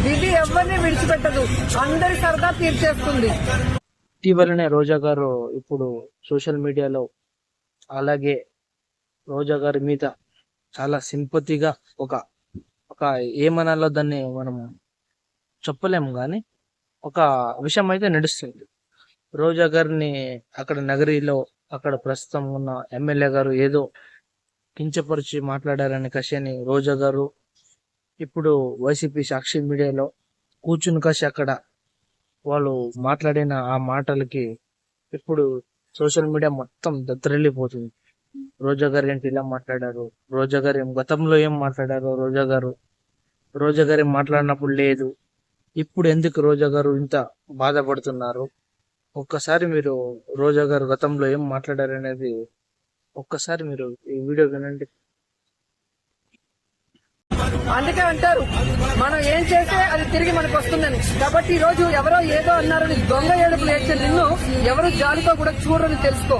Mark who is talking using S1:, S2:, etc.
S1: విధి ఎవరిని విడిచిపెట్టదు, అందరి సరదా తీర్చేస్తుంది.
S2: ఇటీవలనే రోజా గారు ఇప్పుడు సోషల్ మీడియాలో అలాగే రోజా గారి మీద చాలా సింపతిగా ఒక ఒక ఏమనాలో దాన్ని మనం చెప్పలేము కానీ ఒక విషయం అయితే నడుస్తుంది. రోజా గారిని అక్కడ నగరిలో అక్కడ ప్రస్తుతం ఉన్న ఎమ్మెల్యే గారు ఏదో కించపరిచి మాట్లాడారని కషని రోజా గారు ఇప్పుడు వైసీపీ సాక్షి మీడియాలో కూర్చుని కసి అక్కడ వాళ్ళు మాట్లాడిన ఆ మాటలకి ఇప్పుడు సోషల్ మీడియా మొత్తం దత్తరిల్లిపోతుంది. రోజా గారు ఏంటి ఇలా మాట్లాడారు, రోజా గారు గతంలో ఏం మాట్లాడారు, రోజా గారు ఏం మాట్లాడినప్పుడు లేదు, ఇప్పుడు ఎందుకు రోజా గారు ఇంత బాధపడుతున్నారు. ఒక్కసారి మీరు రోజా గారు గతంలో ఏం మాట్లాడారు అనేది ఒక్కసారి మీరు ఈ వీడియో వినండి.
S1: అందుకే అంటారు మనం ఏం చేస్తే అది తిరిగి మనకు వస్తుందని. కాబట్టి ఈ రోజు ఎవరో ఏదో అన్నారని దొంగ ఏడుపులు ఏడ్చే నిన్ను ఎవరు జాలితో కూడా చూడరని తెలుసుకో.